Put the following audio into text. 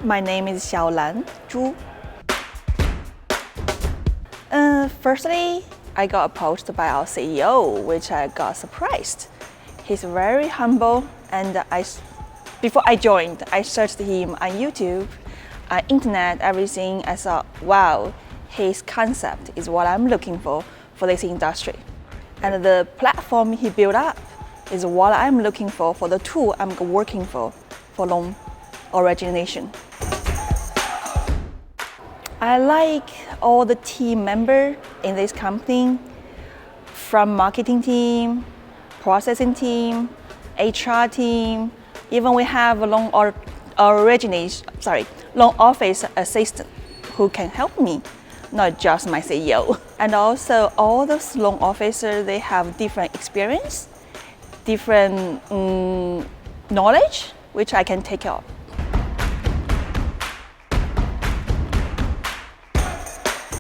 My name is Xiaolan Zhu. Firstly, I got approached by our CEO, which I got surprised. He's very humble, and before I joined, I searched him on YouTube, on internet, everything. I thought, wow, his concept is what I'm looking for this industry. And the platform he built up is what I'm looking for the tool I'm working for loan origination. I like all the team members in this company, from marketing team, processing team, HR team. Even we have a loan office assistant who can help me, not just my CEO. And also all those loan officers, they have different experience, different knowledge, which I can take care of.